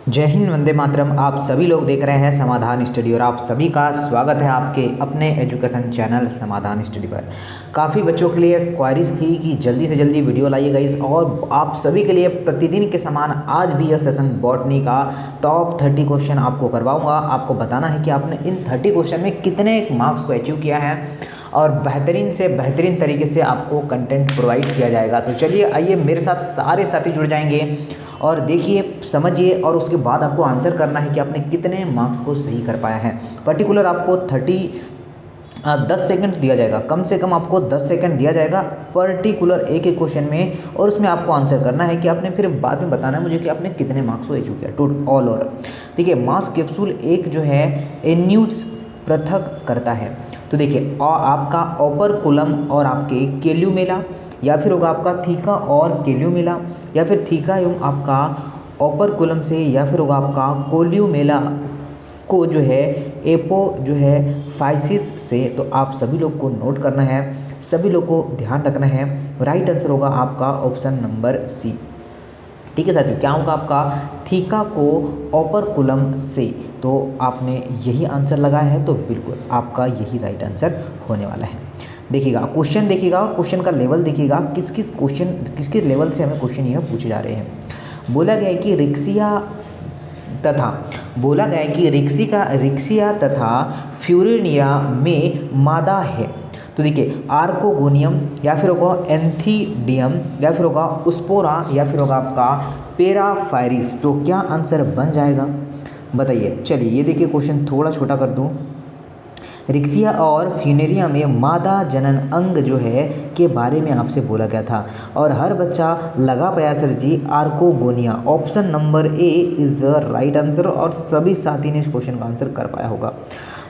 जय हिंद, वंदे मातरम। आप सभी लोग देख रहे हैं समाधान स्टडी और आप सभी का स्वागत है आपके अपने एजुकेशन चैनल समाधान स्टडी पर। काफ़ी बच्चों के लिए क्वारीज थी कि जल्दी से जल्दी वीडियो लाइए गाइस, और आप सभी के लिए प्रतिदिन के समान आज भी यह सेशन बॉटनी का टॉप 30 क्वेश्चन आपको करवाऊंगा। आपको बताना है कि आपने इन 30 क्वेश्चन में कितने मार्क्स को अचीव किया है और बेहतरीन से बेहतरीन तरीके से आपको कंटेंट प्रोवाइड किया जाएगा। तो चलिए आइए, मेरे साथ सारे साथी जुड़ जाएंगे और देखिए, समझिए, और उसके बाद आपको आंसर करना है कि आपने कितने मार्क्स को सही कर पाया है। पर्टिकुलर आपको 10 सेकंड दिया जाएगा, कम से कम आपको 10 सेकंड दिया जाएगा पर्टिकुलर एक एक क्वेश्चन में, और उसमें आपको आंसर करना है कि आपने फिर बाद में बताना है मुझे कि आपने कितने मार्क्स को अचीव किया टू ऑल ओवर। देखिए, मास कैप्सूल एक जो है एन्यूज पृथक करता है। तो देखिए, आपका ओपरकुलम और आपके केल्यूमेला, या फिर होगा आपका थीका और केल्यूमेला, या फिर थीका एवं आपका ओपरकुलम से, या फिर होगा आपका कोल्यूमेला को जो है एपो जो है फाइसिस से। तो आप सभी लोग को नोट करना है, सभी लोग को ध्यान रखना है। राइट आंसर होगा आपका ऑप्शन नंबर सी। ठीक है साथियों, क्या होगा आपका थीका को ओपरकुलम से। तो आपने यही आंसर लगाया है, तो बिल्कुल आपका यही राइट आंसर होने वाला है। देखिएगा, क्वेश्चन देखिएगा और क्वेश्चन का लेवल देखिएगा, किस किस लेवल से हमें क्वेश्चन यह पूछे जा रहे हैं। बोला गया है कि रिक्सिया तथा फ्यूरेनिया में मादा है। तो देखिए, आर्कोगोनियम, या फिर होगा एंथीडियम, या फिर होगा उस्पोरा, या फिर होगा आपका पेराफायरिस। तो क्या आंसर बन जाएगा बताइए। चलिए, ये देखिए, क्वेश्चन थोड़ा छोटा कर दूं। रिक्सिया और फ्यूनेरिया में मादा जनन अंग जो है के बारे में आपसे बोला गया था, और हर बच्चा लगा पाया sir ji archegonia. Option number A is the right answer, और सभी साथी ने इस क्वेश्चन का आंसर कर पाया होगा।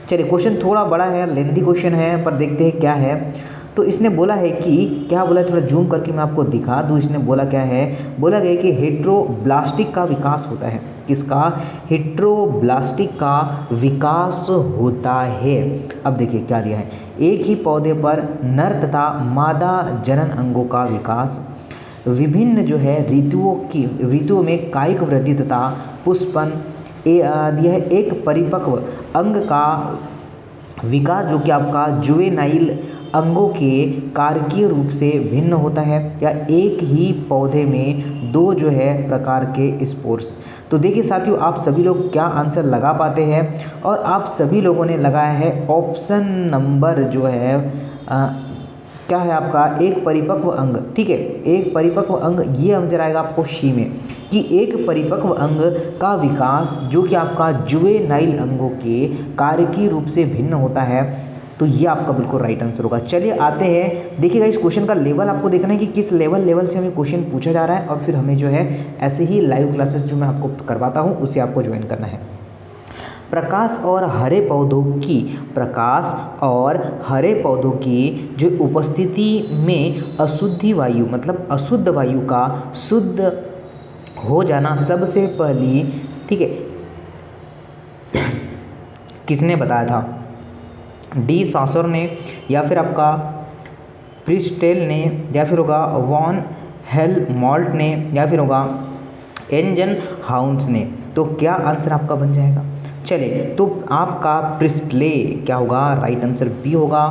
चलिए, क्वेश्चन थोड़ा बड़ा है, लेंथी क्वेश्चन है, पर देखते हैं क्या है। तो इसने बोला है कि क्या बोला है, थोड़ा जूम करके मैं आपको दिखा दूँ। इसने बोला क्या है, बोला गया है कि हेट्रोब्लास्टिक का विकास होता है। किसका? हेट्रोब्लास्टिक का विकास होता है। अब देखिए क्या दिया है, एक ही पौधे पर नर तथा मादा जनन अंगों का विकास, विभिन्न जो है ऋतुओं में कायिक वृद्धि तथा पुष्पन दिया है। एक परिपक्व अंग का विकास जो कि आपका जुवेनाइल अंगों के कारकीय रूप से भिन्न होता है, या एक ही पौधे में दो जो है प्रकार के स्पोर्स। तो देखिए साथियों, आप सभी लोग क्या आंसर लगा पाते हैं, और आप सभी लोगों ने लगाया है ऑप्शन नंबर जो है क्या है आपका एक परिपक्व अंग। ठीक है, एक परिपक्व अंग, ये आंसर आएगा आपको शी में, कि एक परिपक्व अंग का विकास जो कि आपका जुवेनाइल अंगों के कारकीय रूप से भिन्न होता है। तो ये आपका बिल्कुल राइट आंसर होगा। चलिए आते हैं, देखिएगा इस क्वेश्चन का लेवल आपको देखना है कि किस लेवल से हमें क्वेश्चन पूछा जा रहा है, और फिर हमें जो है ऐसे ही लाइव क्लासेस जो मैं आपको करवाता हूँ उसे आपको ज्वाइन करना है। प्रकाश और हरे पौधों की जो उपस्थिति में अशुद्ध वायु, मतलब अशुद्ध वायु का शुद्ध हो जाना सबसे पहली, ठीक है, किसने बताया था? डी सासर ने, या फिर आपका प्रिस्टेल ने, या फिर होगा वॉन हेलमोल्ट ने, या फिर होगा एंजन हाउंस ने। तो क्या आंसर आपका बन जाएगा? चलिए, तो आपका प्रिस्टले क्या होगा? राइट आंसर बी होगा।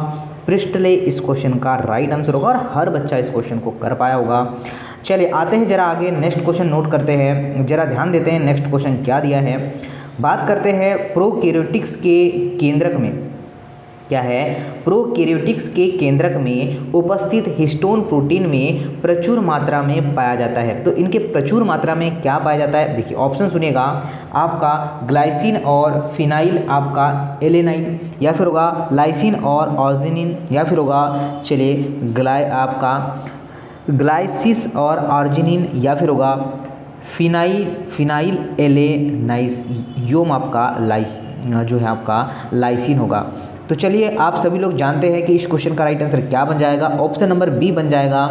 प्रिस्टले इस क्वेश्चन का राइट आंसर होगा, और हर बच्चा इस क्वेश्चन को कर पाया होगा। चलिए आते हैं जरा आगे, नेक्स्ट क्वेश्चन नोट करते हैं, जरा ध्यान देते हैं नेक्स्ट क्वेश्चन क्या दिया है। बात करते हैं प्रोकैरियोटिक्स के केंद्रक में, क्या है? प्रोकैरियोटिक्स के केंद्रक में उपस्थित हिस्टोन प्रोटीन में प्रचुर मात्रा में पाया जाता है। तो इनके प्रचुर मात्रा में क्या पाया जाता है? देखिए ऑप्शन सुनिएगा, आपका ग्लाइसिन और फिनाइल, आपका एलेनाइन, या फिर होगा लाइसिन और ऑर्जिनिन, या फिर होगा चलिए आपका ग्लाइसिस और आर्जिनिन, या फिर होगा फिनाइल एलेनाइस, योम आपका जो है आपका लाइसिन होगा। तो चलिए, आप सभी लोग जानते हैं कि इस क्वेश्चन का राइट आंसर क्या बन जाएगा। ऑप्शन नंबर बी बन जाएगा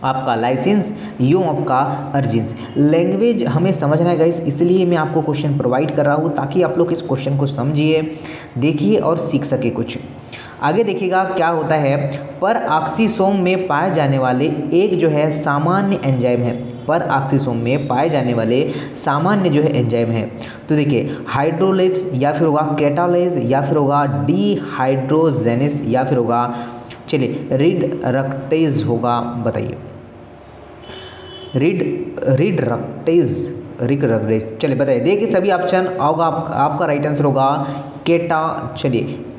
आपका लाइसेंस, योम आपका अर्जिन्स। लैंग्वेज हमें समझना है गाइस, इसलिए मैं आपको क्वेश्चन प्रोवाइड कर रहा हूँ, ताकि आप लोग इस क्वेश्चन को समझिए, देखिए और सीख सके कुछ। आगे देखिएगा क्या होता है। पर ऑक्सीसोम में पाए जाने वाले एक जो है सामान्य एंजाइम है, परऑक्सीसोम में पाए जाने वाले सामान्य जो है एंजाइम है। तो देखिए हाइड्रोलेज या फिर होगा कैटालेज या फिर होगा डीहाइड्रोजेनेस या फिर होगा चलिए रिडक्टेज होगा, बताइए रिडक्टेज चलिए बताइए। देखिए सभी ऑप्शन होगा आपका राइट आंसर होगा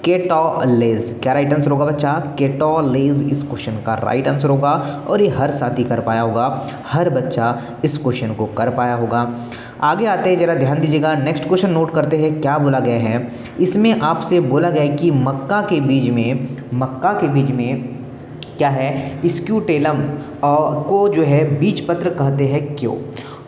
केटोलेज। क्या राइट आंसर होगा बच्चा? केटोलेज इस क्वेश्चन का राइट आंसर होगा। और ये हर साथी कर पाया होगा, हर बच्चा इस क्वेश्चन को कर पाया होगा। आगे आते हैं, जरा ध्यान दीजिएगा, नेक्स्ट क्वेश्चन नोट करते हैं क्या बोला गया है। इसमें आपसे बोला गया है कि मक्का के बीज में क्या है, स्क्यूटेलम को जो है बीज पत्र कहते हैं क्यों?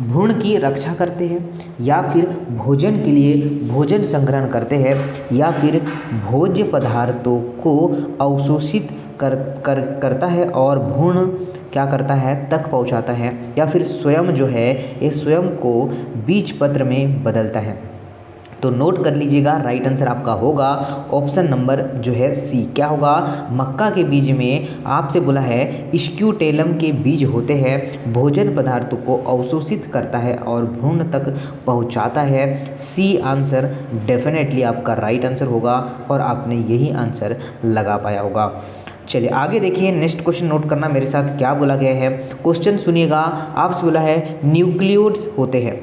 भ्रूण की रक्षा करते हैं, या फिर भोजन के लिए भोजन संग्रहण करते हैं, या फिर भोज्य पदार्थों को अवशोषित करता है और भ्रूण क्या करता है तक पहुंचाता है, या फिर स्वयं जो है ये स्वयं को बीज पत्र में बदलता है। तो नोट कर लीजिएगा, राइट आंसर आपका होगा ऑप्शन नंबर जो है सी। क्या होगा? मक्का के बीज में आपसे बोला है स्क्यूटेलम के बीज होते हैं, भोजन पदार्थों को अवशोषित करता है और भ्रूण तक पहुंचाता है। सी आंसर डेफिनेटली आपका राइट आंसर होगा और आपने यही आंसर लगा पाया होगा। चलिए आगे देखिए, नेक्स्ट क्वेश्चन नोट करना मेरे साथ क्या बोला गया है। क्वेश्चन सुनिएगा, आपसे बोला है न्यूक्लियोइड्स होते हैं।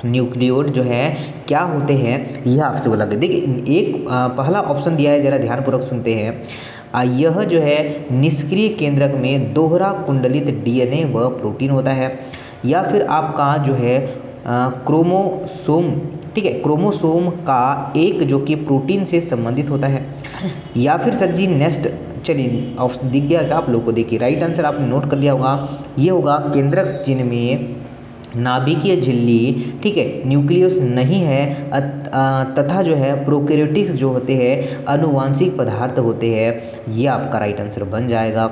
न्यूक्लियोइड जो है क्या होते हैं, यह आपसे बोला गया। देखिए एक पहला ऑप्शन दिया है, जरा ध्यानपूर्वक सुनते हैं। यह जो है निष्क्रिय केंद्रक में दोहरा कुंडलित डीएनए व प्रोटीन होता है, या फिर आपका जो है क्रोमोसोम, ठीक है, क्रोमोसोम का एक जो कि प्रोटीन से संबंधित होता है, या फिर सर जी नेक्स्ट चलिए ऑप्शन दिख गया क्या आप लोगों को? देखिए राइट आंसर आपने नोट कर लिया होगा, ये होगा केंद्रक जिनमें नाभिकीय झिल्ली, ठीक है, न्यूक्लियस नहीं है, तथा जो है प्रोकैरियोटिक्स जो होते हैं आनुवांशिक पदार्थ होते हैं, ये आपका राइट आंसर बन जाएगा।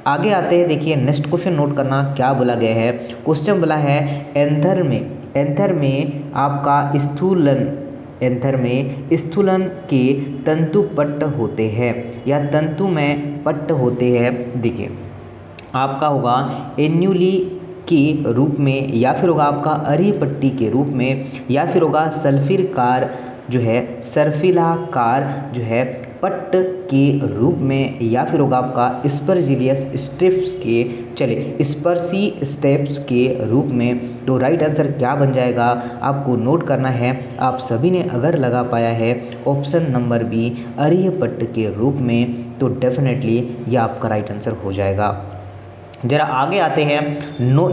आगे आते हैं, देखिए नेक्स्ट क्वेश्चन नोट करना क्या बोला गया है। क्वेश्चन बोला है एंथर में आपका एंथर में स्थूलन के तंतु पट्ट होते हैं या तंतु में पट्ट होते हैं। देखिए आपका होगा एन्युली के रूप में, या फिर होगा आपका अरी पट्टी के रूप में, या फिर होगा सल्फिरकार जो है सर्फिलाकार जो है पट्ट के रूप में, या फिर होगा आपका स्पर्जिलियस स्टेप्स के स्पर्शी स्टेप्स के रूप में। तो राइट आंसर क्या बन जाएगा आपको नोट करना है। आप सभी ने अगर लगा पाया है ऑप्शन नंबर बी अरीय पट्ट के रूप में, तो डेफिनेटली ये आपका राइट आंसर हो जाएगा। जरा आगे आते हैं,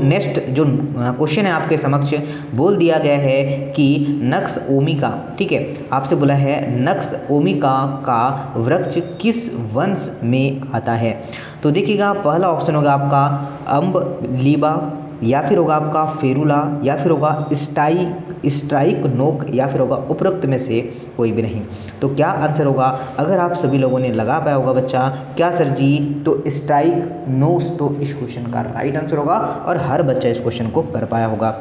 नेक्स्ट जो क्वेश्चन है आपके समक्ष बोल दिया गया है कि नक्स ओमिका, ठीक है, आपसे बोला है नक्स ओमिका का वृक्ष किस वंश में आता है। तो देखिएगा पहला ऑप्शन होगा आपका अम्बलीबा, या फिर होगा आपका फेरुला, या फिर होगा स्ट्राइक नोक, या फिर होगा उपरोक्त में से कोई भी नहीं। तो क्या आंसर होगा? अगर आप सभी लोगों ने लगा पाया होगा बच्चा, क्या सर जी, तो स्ट्राइक नोस तो इस क्वेश्चन का राइट आंसर होगा और हर बच्चा इस क्वेश्चन को कर पाया होगा।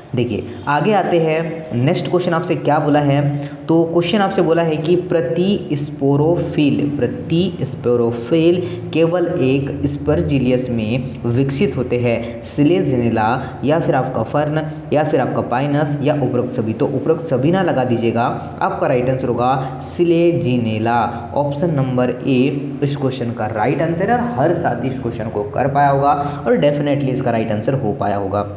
देखिए आगे आते हैं, नेक्स्ट क्वेश्चन आपसे क्या बोला है। तो क्वेश्चन आपसे बोला है कि प्रति स्पोरोफिल केवल एक स्पर्जिलियस में विकसित होते हैं, सिलेजिनेला, या फिर आपका फर्न, या फिर आपका पाइनस, या उपरोक्त सभी। तो उपरोक्त सभी ना लगा दीजिएगा, आपका राइट आंसर होगा सिलेजिनेला। ऑप्शन नंबर ए इस क्वेश्चन का राइट आंसर है और हर साथी इस क्वेश्चन को कर पाया होगा और डेफिनेटली इसका राइट आंसर हो पाया होगा।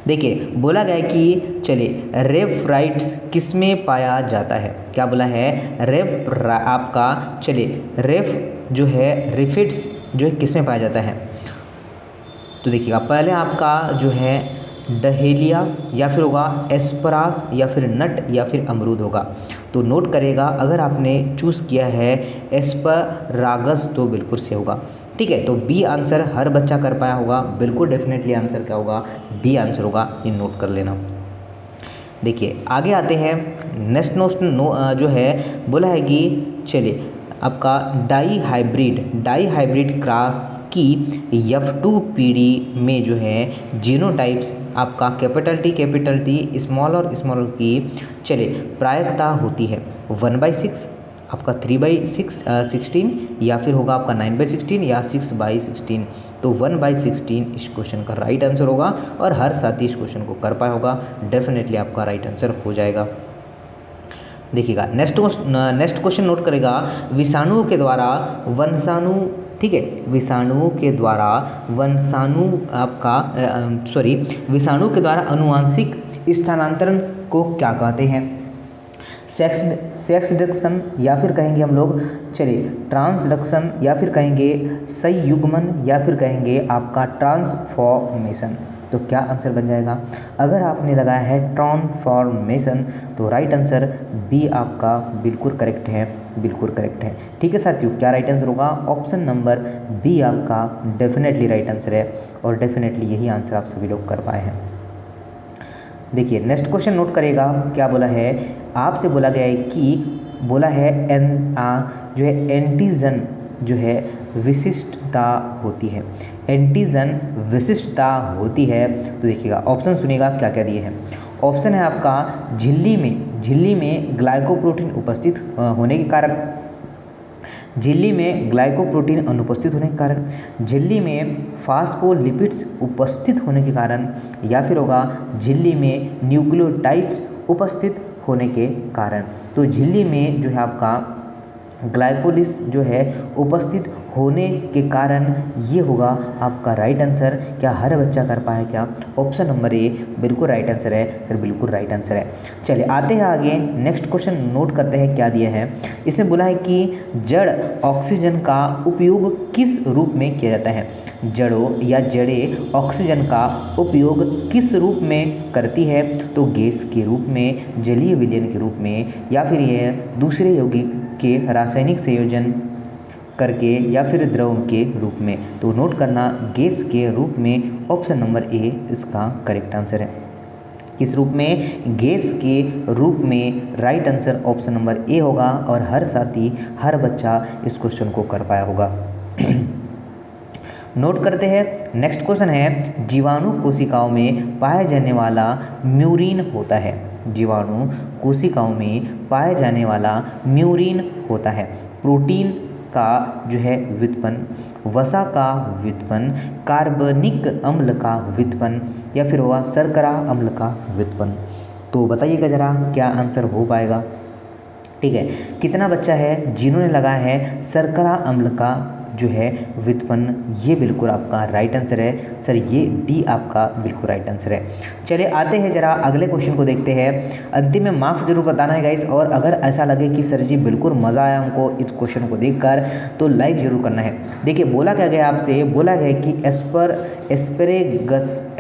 देखिए बोला गया है कि चलिए रेफराइट्स किस में पाया जाता है। क्या बोला है? आपका चलिए रेफ जो है रिफिट्स जो है किस में पाया जाता है। तो देखिएगा पहले आपका जो है डहेलिया, या फिर होगा एस्परास, या फिर नट, या फिर अमरूद होगा। तो नोट करेगा, अगर आपने चूज़ किया है एस्परागस तो बिल्कुल से होगा, ठीक है। तो बी आंसर हर बच्चा कर पाया होगा, बिल्कुल डेफिनेटली आंसर क्या होगा? बी आंसर होगा, ये नोट कर लेना। देखिए आगे आते हैं, नेक्स्ट जो है बोला है कि चलिए आपका डाई हाइब्रिड क्रॉस की F2 पीढ़ी में जो है जीनोटाइप्स आपका कैपिटल टी स्मॉल और की चलिए प्रायिकता होती है 1/6, आपका 3/16 या फिर होगा आपका 9/16 या 6/16। तो 1/16 इस क्वेश्चन का राइट आंसर होगा और हर साथी इस क्वेश्चन को कर पाया होगा, डेफिनेटली आपका राइट आंसर हो जाएगा। देखिएगा नेक्स्ट क्वेश्चन नोट करेगा, विषाणुओं के द्वारा वंशाणु, ठीक है, विषाणुओं के द्वारा वंशाणु आपका विषाणु के द्वारा अनुवांशिक स्थानांतरण को क्या कहते हैं? सेक्सडक्शन या फिर कहेंगे हम लोग, चलिए ट्रांसडक्शन या फिर कहेंगे संयुग्मन या फिर कहेंगे आपका ट्रांसफॉर्मेशन। तो क्या आंसर बन जाएगा? अगर आपने लगाया है ट्रांसफॉर्मेशन तो राइट आंसर बी आपका बिल्कुल करेक्ट है, बिल्कुल करेक्ट है। ठीक है साथियों, क्या राइट आंसर होगा? ऑप्शन नंबर बी आपका डेफिनेटली राइट आंसर है और डेफिनेटली यही आंसर आप सभी लोग कर पाए हैं। देखिए नेक्स्ट क्वेश्चन नोट करेगा, क्या बोला है? आपसे बोला गया है कि बोला है जो है एंटीजन जो है विशिष्टता होती है, एंटीजन विशिष्टता होती है। तो देखिएगा ऑप्शन सुनिएगा क्या क्या दिए हैं। ऑप्शन है आपका झिल्ली में ग्लाइकोप्रोटीन उपस्थित होने के कारण, झिल्ली में ग्लाइकोप्रोटीन अनुपस्थित होने के कारण, झिल्ली में फास्फोलिपिड्स उपस्थित होने के कारण, या फिर होगा झिल्ली में न्यूक्लियोटाइड्स उपस्थित होने के कारण। तो झिल्ली में जो है आपका ग्लाइकोलिस जो है उपस्थित होने के कारण ये होगा आपका राइट आंसर। क्या हर बच्चा कर पाया क्या? ऑप्शन नंबर ए बिल्कुल राइट आंसर है सर, बिल्कुल राइट आंसर है। चलिए आते हैं आगे, नेक्स्ट क्वेश्चन नोट करते हैं क्या दिया है। इसमें बोला है कि जड़ ऑक्सीजन का उपयोग किस रूप में किया जाता है? जड़ों या जड़ें ऑक्सीजन का उपयोग किस रूप में करती है? तो गैस के रूप में, जलीय विलयन के रूप में, या फिर यह दूसरे यौगिक के रासायनिक संयोजन करके, या फिर द्रव के रूप में। तो नोट करना गैस के रूप में, ऑप्शन नंबर ए इसका करेक्ट आंसर है। किस रूप में? गैस के रूप में राइट आंसर ऑप्शन नंबर ए होगा और हर साथी हर बच्चा इस क्वेश्चन को कर पाया होगा। नोट करते हैं नेक्स्ट क्वेश्चन है, जीवाणु कोशिकाओं में पाया जाने वाला म्यूरिन होता है। जीवाणु कोशिकाओं में पाया जाने वाला म्यूरिन होता है। प्रोटीन का जो है व्युत्पन्न, वसा का व्युत्पन्न, कार्बनिक अम्ल का व्युत्पन्न, या फिर होगा शर्करा अम्ल का व्युत्पन्न। तो बताइएगा जरा क्या आंसर हो पाएगा। ठीक है, कितना बच्चा है जिन्होंने लगाया है शर्करा अम्ल का जो है व्युत्पन्न? ये बिल्कुल आपका राइट आंसर है सर, ये डी आपका बिल्कुल राइट आंसर है। चलिए आते हैं जरा अगले क्वेश्चन को देखते हैं। अंतिम में मार्क्स जरूर बताना है गाइस, और अगर ऐसा लगे कि सर जी बिल्कुल मज़ा आया हमको इस क्वेश्चन को देखकर तो लाइक जरूर करना है। देखिए बोला क्या गया आपसे, बोला गया कि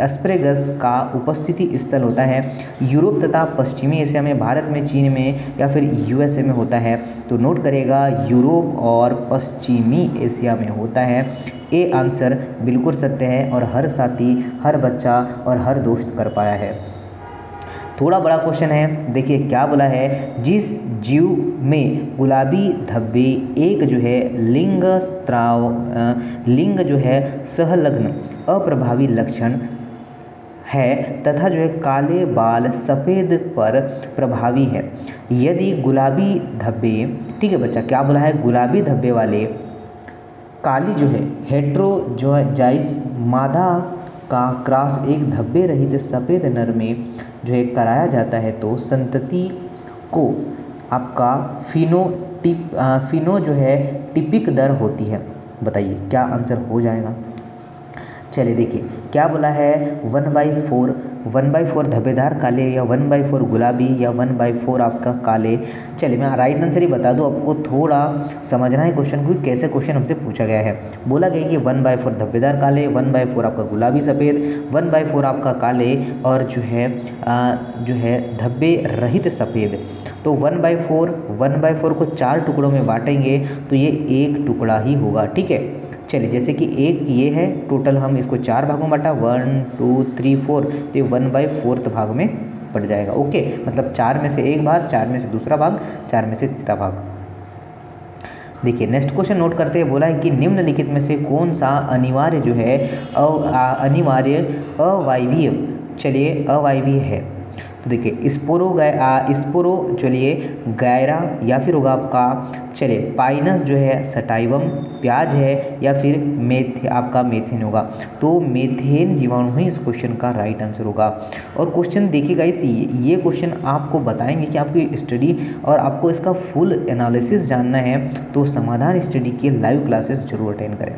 एस्परेगस का उपस्थिति स्थल होता है यूरोप तथा पश्चिमी एशिया में, भारत में, चीन में, या फिर यूएसए में होता है। तो नोट करेगा यूरोप और पश्चिमी एशिया में होता है। ए आंसर बिल्कुल सत्य है और हर साथी हर बच्चा और हर दोस्त कर पाया है। थोड़ा बड़ा क्वेश्चन है, देखिए क्या बोला है, जिस जीव में गुलाबी धब्बे एक जो है लिंग जो है सहलग्न अप्रभावी लक्षण है तथा जो है काले बाल सफ़ेद पर प्रभावी है। यदि गुलाबी धब्बे, ठीक है बच्चा, क्या बोला है, गुलाबी धब्बे वाले काली जो है हेट्रोजाइस मादा का क्रॉस एक धब्बे रहित सफ़ेद नर में जो है कराया जाता है तो संतति को आपका फिनो जो है टिपिक दर होती है। बताइए क्या आंसर हो जाएगा। चलिए देखिए क्या बोला है, 1/4 धब्बेदार काले, या 1/4 गुलाबी, या 1/4 आपका काले। चलिए मैं राइट आंसर ही बता दूं, आपको थोड़ा समझना है क्वेश्चन को, कैसे क्वेश्चन हमसे पूछा गया है। बोला गया कि 1/4 धब्बेदार काले, 1/4 आपका गुलाबी सफ़ेद, 1/4 आपका काले, और जो है धब्बे रहित सफ़ेद। तो 1/4 को 4 टुकड़ों में बांटेंगे तो ये एक टुकड़ा ही होगा। ठीक है, चलिए जैसे कि एक ये है, टोटल हम इसको 4 भागों में बांटा, 1 2 3 4, तो ये 1/4 भाग में पड़ जाएगा। ओके, मतलब 4 में से एक भाग, 4 में से दूसरा भाग, 4 में से तीसरा भाग। देखिए नेक्स्ट क्वेश्चन नोट करते हैं, बोला है कि निम्नलिखित में से कौन सा अनिवार्य जो है अवायवीय, चलिए अवायवीय है। तो देखिए स्पोरो चलिए गैरा, या फिर होगा आपका चलिए पाइनस जो है सटाइवम, प्याज है, या फिर आपका मेथेन होगा। तो मेथेन जीवाणु ही इस क्वेश्चन का राइट आंसर होगा। और क्वेश्चन देखिएगा ये क्वेश्चन आपको बताएंगे कि आपकी स्टडी और आपको इसका फुल एनालिसिस जानना है तो समाधान स्टडी के लाइव क्लासेस जरूर अटेंड करें।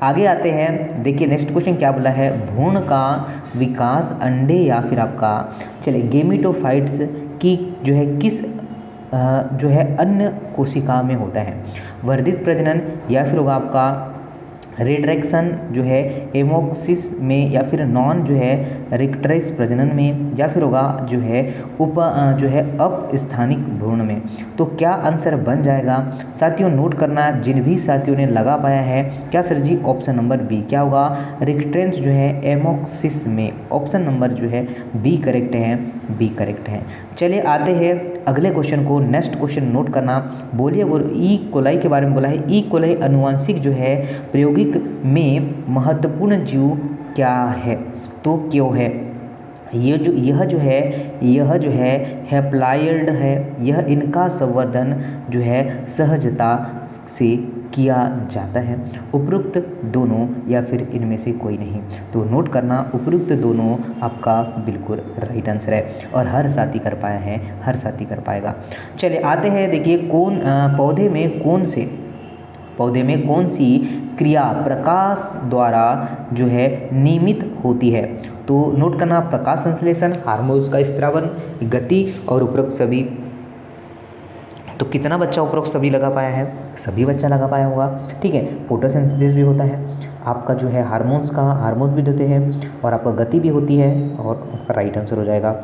आगे आते हैं, देखिए नेक्स्ट क्वेश्चन क्या बोला है, भ्रूण का विकास अंडे या फिर आपका चलिए गेमिटोफाइट्स की जो है किस जो है अन्य कोशिका में होता है, वर्धित प्रजनन, या फिर होगा आपका रिट्रैक्शन जो है एमोक्सिस में, या फिर नॉन जो है रिक्ट्रेस प्रजनन में, या फिर होगा जो है जो है अपस्थानिक भ्रूण में। तो क्या आंसर बन जाएगा साथियों, नोट करना जिन भी साथियों ने लगा पाया है। क्या सर जी, ऑप्शन नंबर बी क्या होगा, रिक्ट्रेंस जो है एमोक्सिस में। ऑप्शन नंबर जो है बी करेक्ट है, बी करेक्ट है। चलिए आते हैं अगले क्वेश्चन को। नेक्स्ट क्वेश्चन नोट करना, बोलिए ई कोलाई के बारे में बोला है। ई कोलाई अनुवांशिक जो है प्रायोगिक में महत्वपूर्ण जीव क्या है, तो क्यों है? यह जो है हैप्लॉइड है। यह इनका संवर्धन जो है सहजता से किया जाता है। उपरोक्त दोनों या फिर इनमें से कोई नहीं। तो नोट करना, उपरोक्त दोनों आपका बिल्कुल राइट आंसर है और हर साथी कर पाया है, हर साथी कर पाएगा। चलिए आते हैं, देखिए पौधे में कौन सी क्रिया प्रकाश द्वारा जो है नियमित होती है। तो नोट करना, प्रकाश संश्लेषण, हार्मोन्स का स्त्रावन, गति और उपरोक्त सभी। तो कितना बच्चा उपरोक्त सभी लगा पाया है? सभी बच्चा लगा पाया होगा। ठीक है, फोटोसिंथेसिस भी होता है आपका जो है हार्मोन्स भी होते हैं और आपका गति भी होती है और आपका राइट आंसर हो जाएगा।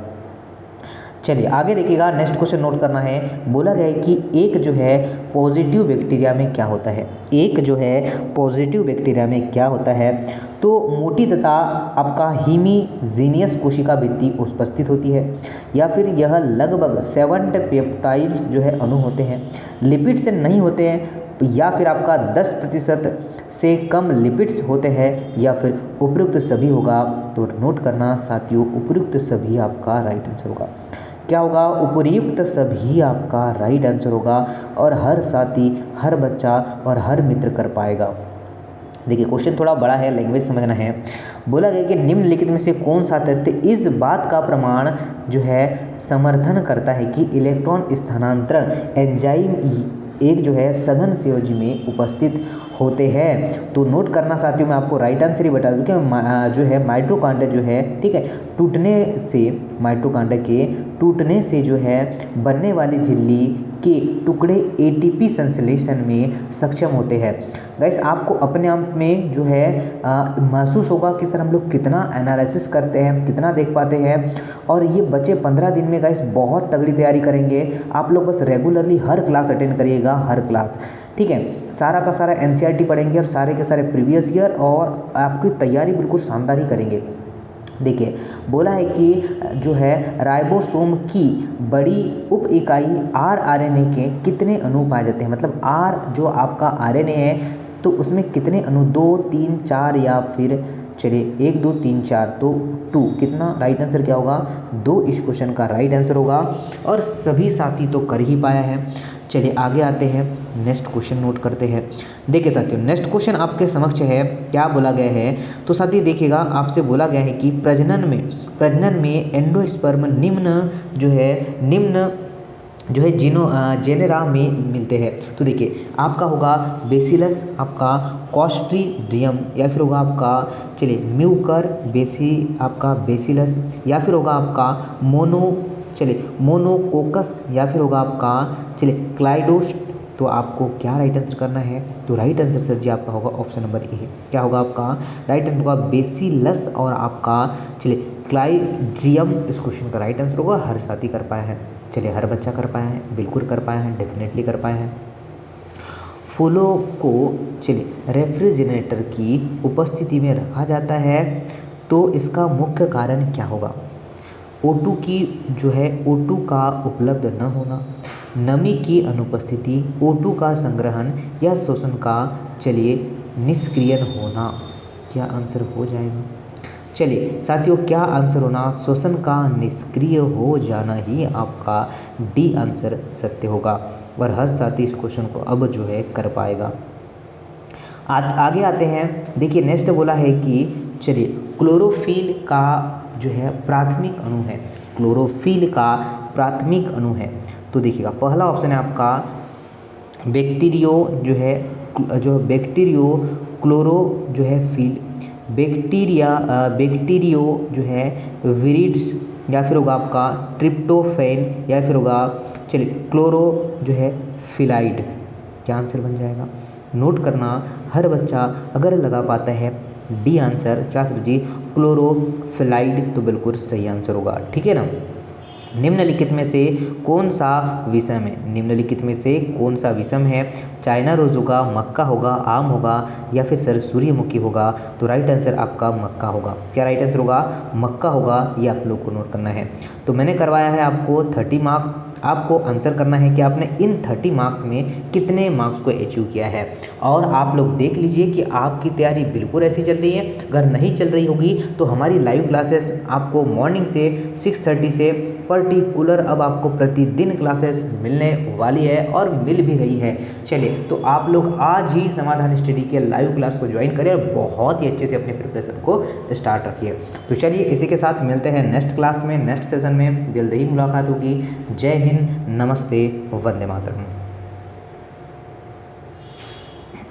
चलिए आगे देखिएगा, नेक्स्ट क्वेश्चन नोट करना है। बोला जाए कि एक जो है पॉजिटिव बैक्टीरिया में क्या होता है, एक जो है पॉजिटिव बैक्टीरिया में क्या होता है। तो मोटी तथा आपका हीमीजीनियस कोशिका भित्ति उपस्थित होती है, या फिर यह लगभग 7 पेप्टाइड्स जो है अणु होते हैं, लिपिड से नहीं होते हैं, या फिर आपका 10% से कम लिपिड्स होते हैं, या फिर उपयुक्त सभी होगा। तो नोट करना साथियों, उपयुक्त सभी आपका राइट आंसर होगा। क्या होगा? उपयुक्त सभी आपका राइट आंसर होगा और हर साथी, हर बच्चा और हर मित्र कर पाएगा। देखिए क्वेश्चन थोड़ा बड़ा है, लैंग्वेज समझना है। बोला गया कि निम्नलिखित में से कौन सा तथ्य इस बात का प्रमाण जो है समर्थन करता है कि इलेक्ट्रॉन स्थानांतरण एंजाइम एक जो है सघन संयोजी में उपस्थित होते हैं। तो नोट करना साथियों, मैं आपको राइट आंसर ही बता दूं कि जो है माइटोकॉन्ड्रिया जो है, ठीक है, माइटोकॉन्ड्रिया के टूटने से जो है बनने वाली झिल्ली के टुकड़े एटीपी संश्लेषण में सक्षम होते हैं। गाइस आपको अपने आप में जो है महसूस होगा कि सर हम लोग कितना एनालिसिस करते हैं, कितना देख पाते हैं। और ये बच्चे 15 दिन में गाइस बहुत तगड़ी तैयारी करेंगे। आप लोग बस रेगुलरली हर क्लास अटेंड करिएगा, हर क्लास, ठीक है। सारा का सारा एनसीईआरटी पढ़ेंगे और सारे के सारे प्रीवियस ईयर, और आपकी तैयारी बिल्कुल शानदार ही करेंगे। देखिए बोला है कि जो है राइबोसोम की बड़ी उप इकाई आरएनए के कितने अणु पाए जाते हैं, मतलब आर जो आपका आरएनए है तो उसमें कितने अणु, 2, 3, 4 या फिर चलिए 1, 2, 3, 4, तो 2, कितना राइट आंसर क्या होगा? 2 इस क्वेश्चन का राइट आंसर होगा और सभी साथी तो कर ही पाया है। चलिए आगे आते हैं, नेक्स्ट क्वेश्चन नोट करते हैं। देखिए साथियों नेक्स्ट क्वेश्चन आपके समक्ष है, क्या बोला गया है। तो साथी देखिएगा, आपसे बोला गया है कि प्रजनन में एंडोस्पर्म निम्न जो है जेनेरा में मिलते हैं। तो देखिए आपका होगा बेसिलस, आपका क्लॉस्ट्रिडियम, या फिर होगा आपका चलिए म्यूकर आपका बेसिलस, या फिर होगा आपका मोनोकोकस, या फिर होगा आपका चलिए क्लाइडोस। तो आपको क्या राइट आंसर करना है? तो राइट आंसर सर जी आपका होगा ऑप्शन नंबर ए। क्या होगा आपका राइट आंसर होगा? बेसिलस और आपका चलिए क्लाइड्रियम इस क्वेश्चन का राइट आंसर होगा। हर साथी कर पाया है, चलिए हर बच्चा कर पाया है, बिल्कुल कर पाया है, डेफिनेटली कर पाया है। फूलों को चलिए रेफ्रिजरेटर की उपस्थिति में रखा जाता है, तो इसका मुख्य कारण क्या होगा? O2 की जो है O2 का उपलब्ध न होना, नमी की अनुपस्थिति, O2 का संग्रहण या शोषण का चलिए निष्क्रियण होना। क्या आंसर हो जाएगा? चलिए साथियों, क्या आंसर होना, श्वसन का निष्क्रिय हो जाना ही आपका डी आंसर सत्य होगा। और हर साथी इस क्वेश्चन को अब जो है कर पाएगा। आगे आते हैं। देखिए नेक्स्ट बोला है कि चलिए क्लोरोफिल का जो है प्राथमिक अणु है, क्लोरोफिल का प्राथमिक अणु है। तो देखिएगा पहला ऑप्शन है आपका बैक्टीरियो जो है, जो बैक्टीरियो क्लोरो जो है फिल, बैक्टीरियो जो है विरिड्स, या फिर होगा आपका ट्रिप्टोफैन, या फिर होगा चलिए क्लोरो जो है फिलाइड। क्या आंसर बन जाएगा, नोट करना हर बच्चा अगर लगा पाता है डी आंसर, क्या सर जी, क्लोरोफिलाइड, तो बिल्कुल सही आंसर होगा। ठीक है ना। निम्नलिखित में से कौन सा विषम है, निम्नलिखित में से कौन सा विषम है, चाइना रोज होगा, मक्का होगा, आम होगा, या फिर सर सूर्यमुखी होगा। तो राइट आंसर आपका मक्का होगा। क्या राइट आंसर होगा, मक्का होगा। ये आप लोग को नोट करना है। तो मैंने करवाया है आपको 30 मार्क्स, आपको आंसर करना है कि आपने इन 30 मार्क्स में कितने मार्क्स को अचीव किया है। और आप लोग देख लीजिए कि आपकी तैयारी बिल्कुल ऐसी चल रही है। अगर नहीं चल रही होगी तो हमारी लाइव क्लासेस आपको मॉर्निंग से 6:30 से पर्टिकुलर अब आपको प्रतिदिन क्लासेस मिलने वाली है और मिल भी रही है। चलिए तो आप लोग आज ही समाधान स्टडी के लाइव क्लास को ज्वाइन करें और बहुत ही अच्छे से अपने प्रिपरेशन को स्टार्ट रखिए। तो चलिए इसी के साथ मिलते हैं नेक्स्ट क्लास में, नेक्स्ट सेशन में जल्द ही मुलाकात होगी। जय हिंद, नमस्ते, वंदे मातरम।